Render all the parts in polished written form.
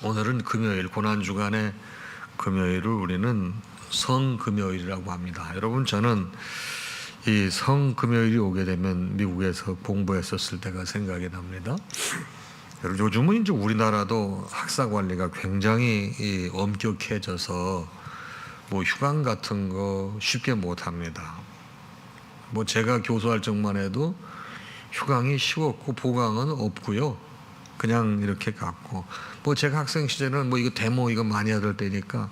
오늘은 금요일, 고난주간의 금요일을 우리는 성금요일이라고 합니다. 여러분, 저는 이 성금요일이 오게 되면 미국에서 공부했었을 때가 생각이 납니다. 요즘은 이제 우리나라도 학사 관리가 굉장히 엄격해져서 뭐 휴강 같은 거 쉽게 못 합니다. 뭐 제가 교수할 적만 해도 휴강이 쉬웠고 보강은 없고요. 그냥 이렇게 갔고, 뭐 제가 학생 시절은 뭐 이거 데모 이거 많이 해야 될 때니까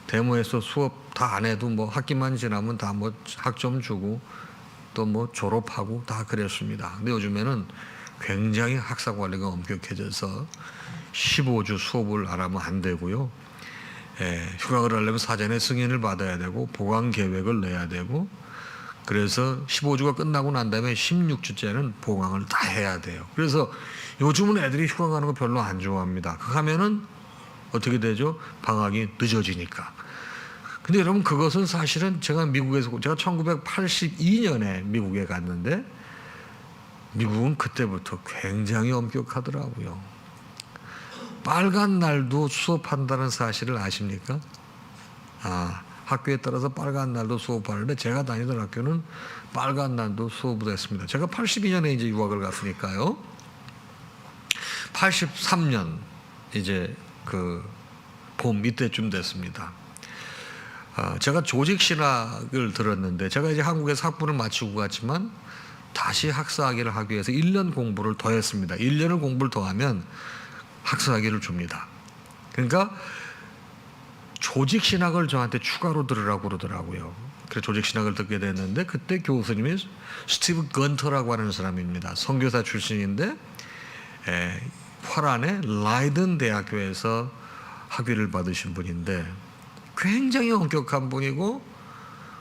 데모에서 수업 다 안 해도 뭐 학기만 지나면 다 뭐 학점 주고 또 뭐 졸업하고 다 그랬습니다. 근데 요즘에는 굉장히 학사 관리가 엄격해져서 15주 수업을 안 하면 안 되고요. 휴강을 하려면 사전에 승인을 받아야 되고 보강 계획을 내야 되고, 그래서 15주가 끝나고 난 다음에 16주째는 보강을 다 해야 돼요. 그래서 요즘은 애들이 휴강하는 거 별로 안 좋아합니다. 그거 하면은 어떻게 되죠? 방학이 늦어지니까. 근데 여러분, 그것은 사실은 제가 1982년에 미국에 갔는데 미국은 그때부터 굉장히 엄격하더라고요. 빨간 날도 수업한다는 사실을 아십니까? 학교에 따라서 빨간 날도 수업하는데 제가 다니던 학교는 빨간 날도 수업을 했습니다. 제가 82년에 이제 유학을 갔으니까요. 83년 이제 그 봄 이때쯤 됐습니다. 제가 조직신학을 들었는데, 제가 이제 한국에서 학부를 마치고 갔지만 다시 학사학위를 하기 위해서 1년 공부를 더 했습니다. 1년을 공부를 더 하면 학사학위를 줍니다. 그러니까 조직신학을 저한테 추가로 들으라고 그러더라고요. 그래서 조직신학을 듣게 됐는데, 그때 교수님이 스티브 건터라고 하는 사람입니다. 선교사 출신인데 화란의 라이든 대학교에서 학위를 받으신 분인데 굉장히 엄격한 분이고,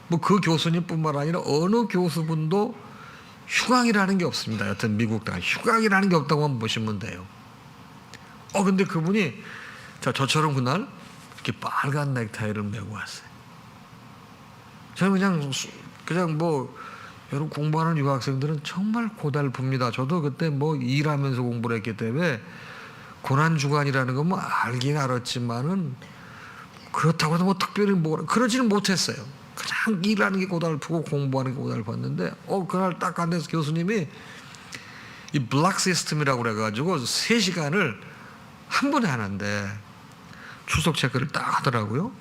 뭐 그 교수님뿐만 아니라 어느 교수분도 휴강이라는 게 없습니다. 여튼 미국 다 휴강이라는 게 없다고만 보시면 돼요. 근데 그분이 저처럼 그날 이렇게 빨간 넥타이를 메고 왔어요. 저는 그냥 뭐 여러분, 공부하는 유학생들은 정말 고달픕니다. 저도 그때 뭐 일하면서 공부를 했기 때문에 고난주간이라는 건 뭐 알긴 알았지만은 그렇다고 해서 뭐 특별히 뭐 그러지는 못했어요. 그냥 일하는 게 고달프고 공부하는 게 고달팠는데 그날 딱 간 데서 교수님이 이 블락 시스템이라고 그래가지고 3시간을 한 번에 하는데 출석 체크를 딱 하더라고요.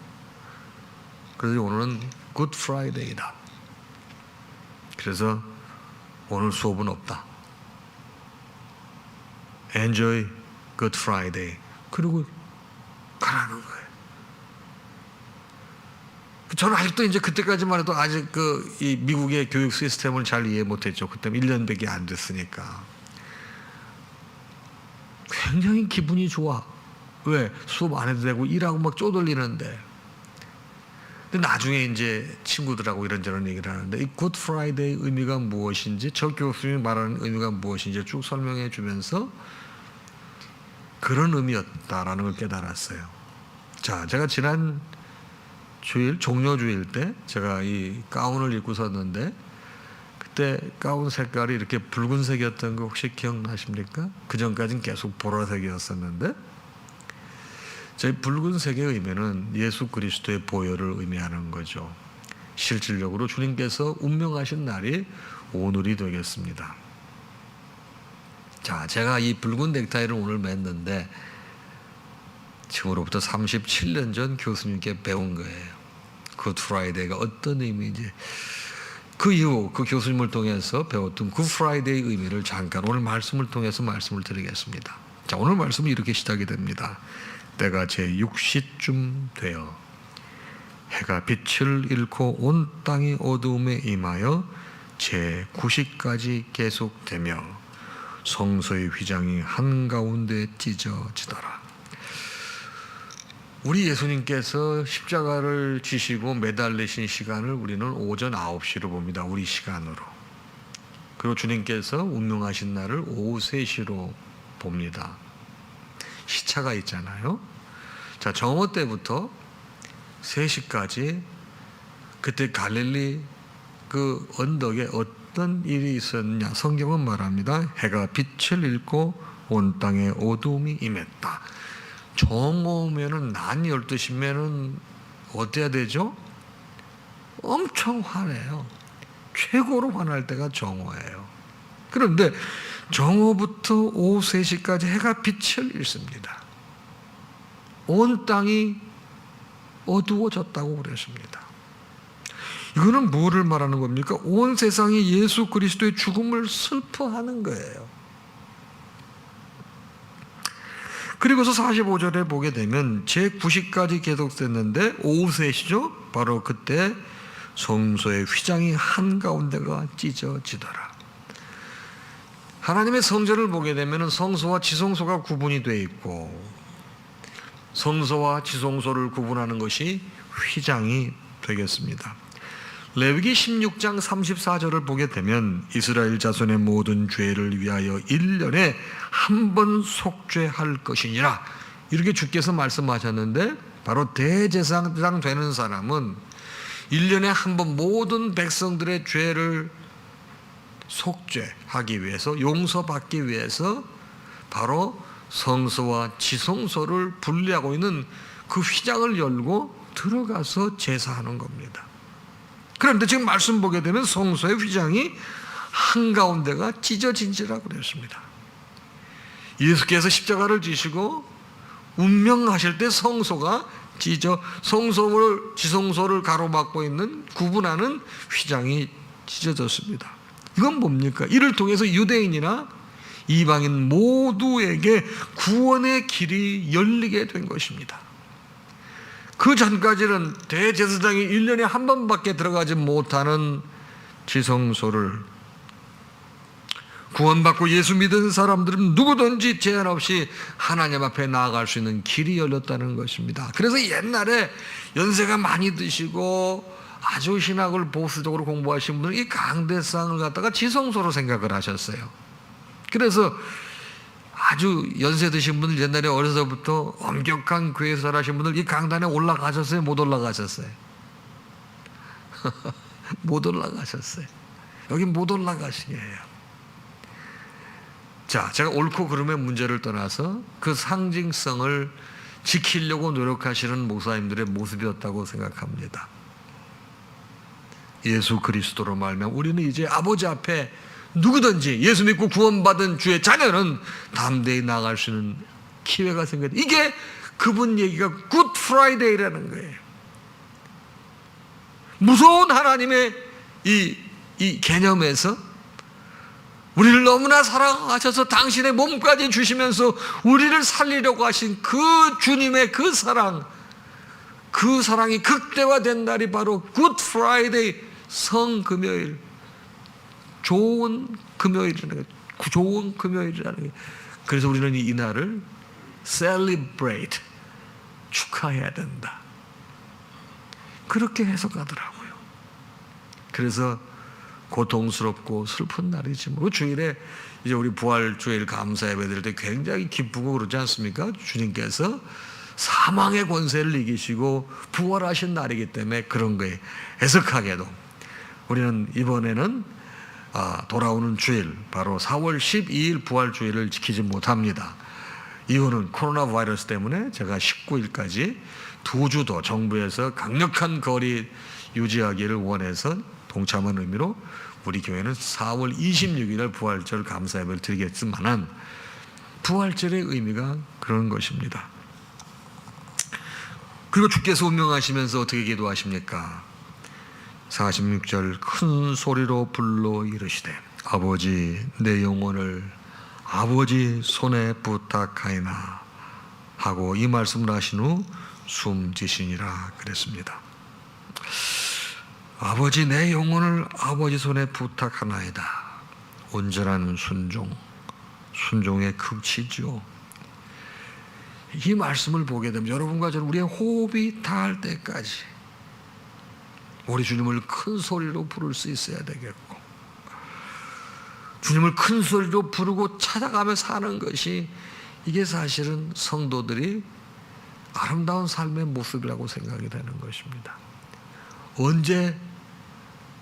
그래서 오늘은 굿 프라이데이다. 그래서 오늘 수업은 없다. Enjoy Good Friday. 그리고 가라는 거예요. 저는 아직도 이제 그때까지만 해도 아직 이 미국의 교육 시스템을 잘 이해 못했죠. 그때 1년밖에 안 됐으니까. 굉장히 기분이 좋아. 왜? 수업 안 해도 되고 일하고 막 쪼들리는데. 근데 나중에 이제 친구들하고 이런저런 얘기를 하는데 이 굿 프라이데이 의미가 무엇인지, 저 교수님이 말하는 의미가 무엇인지 쭉 설명해 주면서 그런 의미였다라는 걸 깨달았어요. 자, 제가 지난 주일, 종료주일 때 제가 이 가운을 입고 섰는데 그때 가운 색깔이 이렇게 붉은색이었던 거 혹시 기억나십니까? 그 전까지는 계속 보라색이었었는데, 저희 붉은색의 의미는 예수 그리스도의 보혈을 의미하는 거죠. 실질적으로 주님께서 운명하신 날이 오늘이 되겠습니다. 자, 제가 이 붉은 넥타이를 오늘 맸는데 지금으로부터 37년 전 교수님께 배운 거예요. 굿 프라이데이가 어떤 의미인지. 그 이후 그 교수님을 통해서 배웠던 굿 프라이데이 의미를 잠깐 오늘 말씀을 통해서 말씀을 드리겠습니다. 자, 오늘 말씀은 이렇게 시작이 됩니다. 때가 제6시쯤 되어 해가 빛을 잃고 온 땅이 어두움에 임하여 제9시까지 계속되며 성소의 휘장이 한가운데 찢어지더라. 우리 예수님께서 십자가를 지시고 매달리신 시간을 우리는 오전 9시로 봅니다. 우리 시간으로. 그리고 주님께서 운명하신 날을 오후 3시로 봅니다. 시차가 있잖아요. 자, 정오 때부터 3시까지 그때 갈릴리 그 언덕에 어떤 일이 있었느냐, 성경은 말합니다. 해가 빛을 잃고 온 땅에 어두움이 임했다. 정오면은 낮 12시면은 어때야 되죠? 엄청 화내요. 최고로 화날 때가 정오예요. 그런데 정오부터 오후 3시까지 해가 빛을 잃습니다. 온 땅이 어두워졌다고 그랬습니다. 이거는 뭐를 말하는 겁니까? 온 세상이 예수 그리스도의 죽음을 슬퍼하는 거예요. 그리고서 45절에 보게 되면 제90까지 계속됐는데 오후 3시죠? 바로 그때 성소의 휘장이 한가운데가 찢어지더라. 하나님의 성전을 보게 되면 성소와 지성소가 구분이 되어 있고 성소와 지성소를 구분하는 것이 휘장이 되겠습니다. 레위기 16장 34절을 보게 되면 이스라엘 자손의 모든 죄를 위하여 1년에 한 번 속죄할 것이니라 이렇게 주께서 말씀하셨는데 바로 대제사장 되는 사람은 1년에 한 번 모든 백성들의 죄를 속죄하기 위해서 용서받기 위해서 바로 성소와 지성소를 분리하고 있는 그 휘장을 열고 들어가서 제사하는 겁니다. 그런데 지금 말씀 보게 되면 성소의 휘장이 한가운데가 찢어진지라고 그랬습니다. 예수께서 십자가를 지시고 운명하실 때 성소가 성소를 지성소를 가로막고 있는 구분하는 휘장이 찢어졌습니다. 이건 뭡니까? 이를 통해서 유대인이나 이방인 모두에게 구원의 길이 열리게 된 것입니다. 그 전까지는 대제사장이 1년에 한 번밖에 들어가지 못하는 지성소를 구원받고 예수 믿은 사람들은 누구든지 제한 없이 하나님 앞에 나아갈 수 있는 길이 열렸다는 것입니다. 그래서 옛날에 연세가 많이 드시고 아주 신학을 보수적으로 공부하신 분은 이 강대상을 갖다가 지성소로 생각을 하셨어요. 그래서 아주 연세 드신 분들 옛날에 어려서부터 엄격한 교회에서 하신 분들 이 강단에 올라가셨어요? 못 올라가셨어요? 못 올라가셨어요. 여기 못 올라가시게요. 자, 제가 옳고 그름의 문제를 떠나서 그 상징성을 지키려고 노력하시는 목사님들의 모습이었다고 생각합니다. 예수 그리스도로 말하면 우리는 이제 아버지 앞에 누구든지 예수 믿고 구원받은 주의 자녀는 담대히 나아갈 수 있는 기회가 생겼다. 이게 그분 얘기가 굿 프라이데이라는 거예요. 무서운 하나님의 이 개념에서 우리를 너무나 사랑하셔서 당신의 몸까지 주시면서 우리를 살리려고 하신 그 주님의 그 사랑이 극대화된 날이 바로 굿 프라이데이, 성금요일, 좋은 금요일이라는 거예요. 그래서 우리는 이 날을 celebrate, 축하해야 된다. 그렇게 해석하더라고요. 그래서 고통스럽고 슬픈 날이지 뭐. 주일에 이제 우리 부활 주일 감사 예배 드릴 때 굉장히 기쁘고 그러지 않습니까? 주님께서 사망의 권세를 이기시고 부활하신 날이기 때문에 그런 거에 해석하게도 우리는 이번에는 돌아오는 주일 바로 4월 12일 부활 주일을 지키지 못합니다. 이유는 코로나 바이러스 때문에 제가 19일까지 2주 더 정부에서 강력한 거리 유지하기를 원해서 동참한 의미로 우리 교회는 4월 26일 부활절 감사 예배를 드리겠지만은 부활절의 의미가 그런 것입니다. 그리고 주께서 운명하시면서 어떻게 기도하십니까? 46절 큰 소리로 불러 이르시되 아버지 내 영혼을 아버지 손에 부탁하이나 하고 이 말씀을 하신 후 숨지시니라 그랬습니다. 아버지 내 영혼을 아버지 손에 부탁하나이다. 온전한 순종의 극치죠. 이 말씀을 보게 되면 여러분과 저는 우리의 호흡이 닿을 때까지 우리 주님을 큰 소리로 부를 수 있어야 되겠고 주님을 큰 소리로 부르고 찾아가며 사는 것이 이게 사실은 성도들이 아름다운 삶의 모습이라고 생각이 되는 것입니다. 언제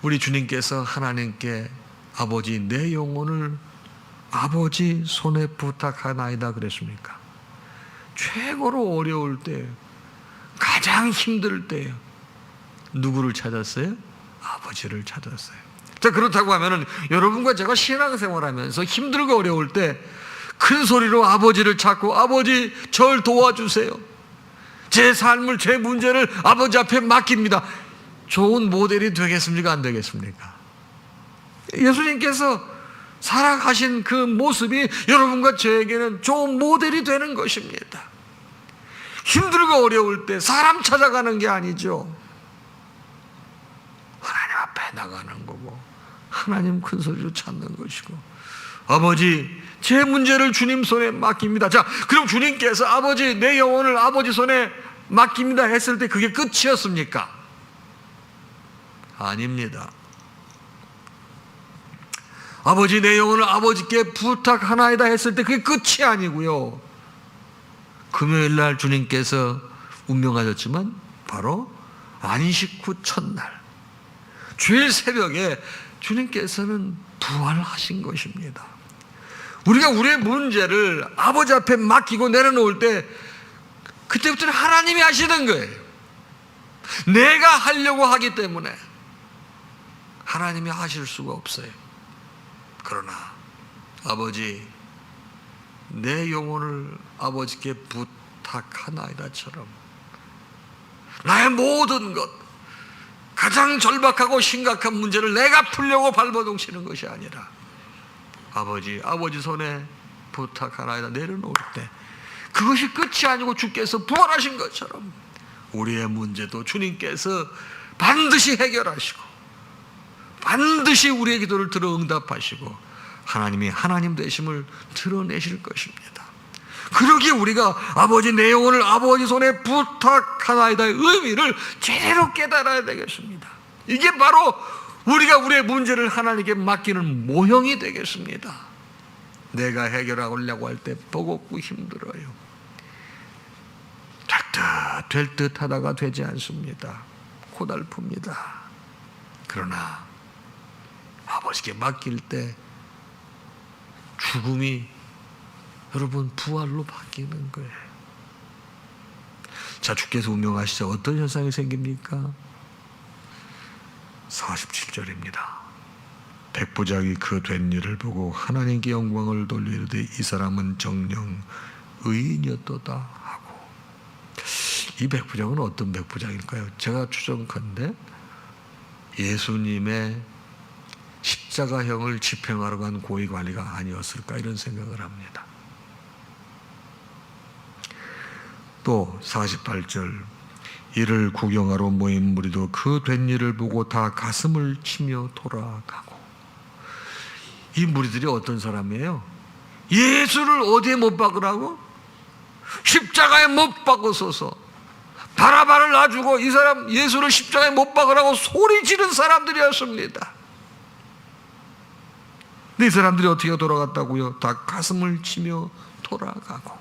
우리 주님께서 하나님께 아버지 내 영혼을 아버지 손에 부탁하나이다 그랬습니까? 최고로 어려울 때, 가장 힘들 때 누구를 찾았어요? 아버지를 찾았어요. 자, 그렇다고 하면은 여러분과 제가 신앙생활하면서 힘들고 어려울 때 큰 소리로 아버지를 찾고, 아버지 절 도와주세요, 제 삶을, 제 문제를 아버지 앞에 맡깁니다. 좋은 모델이 되겠습니까? 안 되겠습니까? 예수님께서 살아가신 그 모습이 여러분과 저에게는 좋은 모델이 되는 것입니다. 힘들고 어려울 때 사람 찾아가는 게 아니죠. 하나님 앞에 나가는 거고, 하나님 큰 소리로 찾는 것이고, 아버지 제 문제를 주님 손에 맡깁니다. 자, 그럼 주님께서 아버지 내 영혼을 아버지 손에 맡깁니다 했을 때 그게 끝이었습니까? 아닙니다. 아버지 내 영혼을 아버지께 부탁하나이다 했을 때 그게 끝이 아니고요, 금요일날 주님께서 운명하셨지만 바로 안식 후 첫날 주일 새벽에 주님께서는 부활하신 것입니다. 우리가 우리의 문제를 아버지 앞에 맡기고 내려놓을 때 그때부터는 하나님이 하시는 거예요. 내가 하려고 하기 때문에 하나님이 하실 수가 없어요. 그러나 아버지 내 영혼을 아버지께 부탁하나이다처럼 나의 모든 것, 가장 절박하고 심각한 문제를 내가 풀려고 발버둥치는 것이 아니라 아버지 손에 부탁하나이다 내려놓을 때 그것이 끝이 아니고 주께서 부활하신 것처럼 우리의 문제도 주님께서 반드시 해결하시고 반드시 우리의 기도를 들어 응답하시고 하나님이 하나님 되심을 드러내실 것입니다. 그러기에 우리가 아버지 내 영혼을 아버지 손에 부탁하나이다의 의미를 제대로 깨달아야 되겠습니다. 이게 바로 우리가 우리의 문제를 하나님께 맡기는 모형이 되겠습니다. 내가 해결하려고 할 때 버겁고 힘들어요. 될 듯 하다가 되지 않습니다. 고달픕니다. 그러나 아버지께 맡길 때 죽음이 여러분 부활로 바뀌는 거예요. 자, 주께서 운명하시자 어떤 현상이 생깁니까? 47절입니다. 백부장이 그 된 일을 보고 하나님께 영광을 돌려 이르되 이 사람은 정녕 의인이었도다 하고. 이 백부장은 어떤 백부장일까요? 제가 추정컨대 예수님의 십자가형을 집행하러 간 고위관리가 아니었을까 이런 생각을 합니다. 또 48절 이를 구경하러 모인 무리도 그 된 일을 보고 다 가슴을 치며 돌아가고. 이 무리들이 어떤 사람이에요? 예수를 어디에 못 박으라고? 십자가에 못 박으소서, 바라바를 놔주고 이 사람 예수를 십자가에 못 박으라고 소리 지른 사람들이었습니다. 근데 이 사람들이 어떻게 돌아갔다고요? 다 가슴을 치며 돌아가고.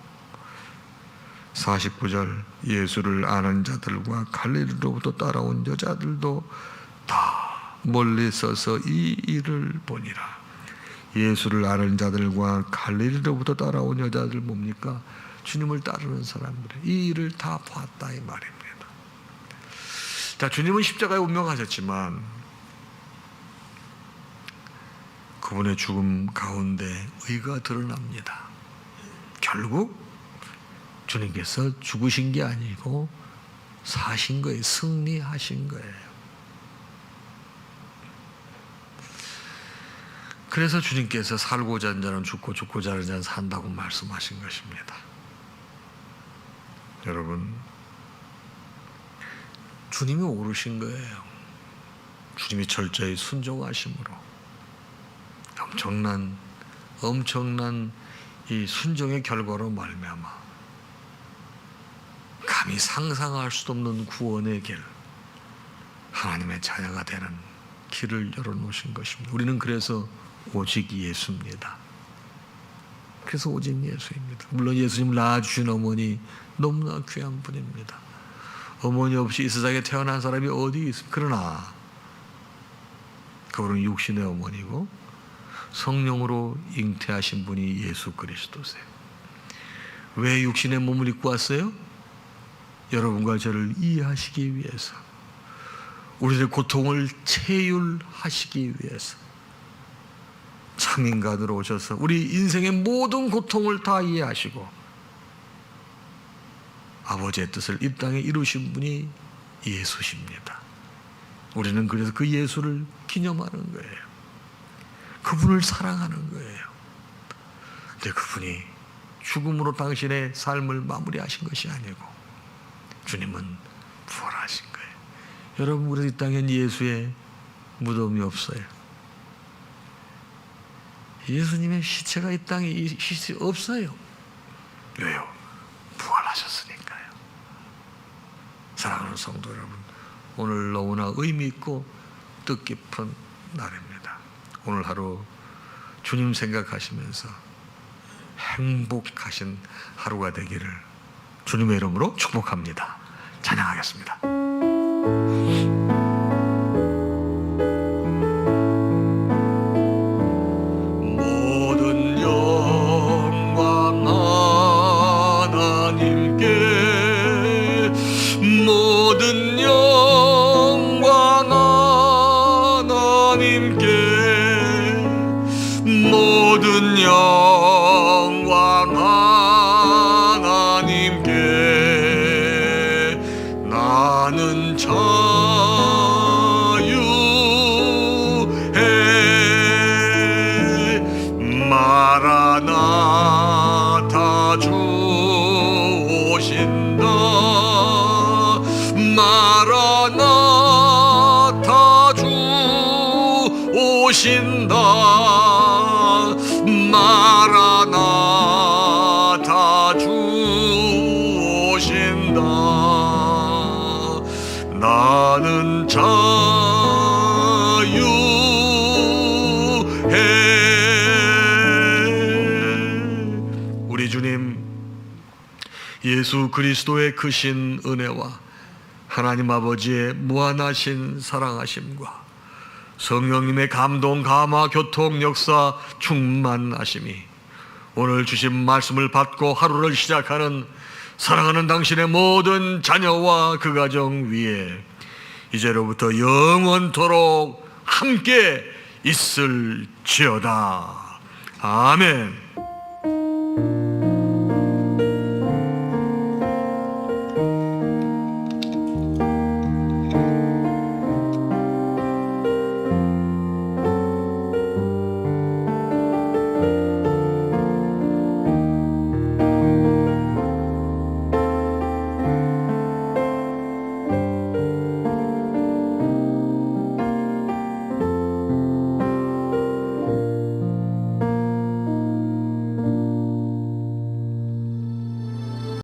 49절 예수를 아는 자들과 갈릴리로부터 따라온 여자들도 다 멀리 서서 이 일을 보니라. 예수를 아는 자들과 갈릴리로부터 따라온 여자들 뭡니까? 주님을 따르는 사람들이 이 일을 다 봤다 이 말입니다. 자, 주님은 십자가에 운명하셨지만 그분의 죽음 가운데 의가 드러납니다. 결국 주님께서 죽으신 게 아니고 사신 거예요. 승리하신 거예요. 그래서 주님께서 살고자 하는 자는 죽고 죽고자 하는 자는 산다고 말씀하신 것입니다. 여러분, 주님이 오르신 거예요. 주님이 철저히 순종하심으로 엄청난 이 순종의 결과로 말미암아 감히 상상할 수도 없는 구원의 길, 하나님의 자녀가 되는 길을 열어놓으신 것입니다. 우리는 그래서 오직 예수입니다. 그래서 오직 예수입니다. 물론 예수님을 낳아주신 어머니 너무나 귀한 분입니다. 어머니 없이 이 세상에 태어난 사람이 어디 있습니까? 그러나 그분은 육신의 어머니고 성령으로 잉태하신 분이 예수 그리스도세요. 왜 육신의 몸을 입고 왔어요? 여러분과 저를 이해하시기 위해서, 우리의 고통을 체휼하시기 위해서 창인간으로 오셔서 우리 인생의 모든 고통을 다 이해하시고 아버지의 뜻을 이 땅에 이루신 분이 예수십니다. 우리는 그래서 그 예수를 기념하는 거예요. 그분을 사랑하는 거예요. 근데 그분이 죽음으로 당신의 삶을 마무리하신 것이 아니고 주님은 부활하신 거예요. 여러분, 우리 이 땅엔 예수의 무덤이 없어요. 예수님의 시체가 이 땅에 없어요. 왜요? 부활하셨으니까요. 사랑하는 성도 여러분, 오늘 너무나 의미 있고 뜻깊은 날입니다. 오늘 하루 주님 생각하시면서 행복하신 하루가 되기를 주님의 이름으로 축복합니다. 찬양하겠습니다. 모든 영광 하나님께, 모든 영광 하나님께, 모든 영광 하나님께. 나는 자유해. 마라나타 주 오신다. 마라나타 주 오신다. 마라나타 주 오신다. 나는 자유해. 우리 주님 예수 그리스도의 크신 은혜와 하나님 아버지의 무한하신 사랑하심과 성령님의 감동, 감화, 교통, 역사, 충만하심이 오늘 주신 말씀을 받고 하루를 시작하는 사랑하는 당신의 모든 자녀와 그 가정 위에 이제로부터 영원토록 함께 있을지어다. 아멘.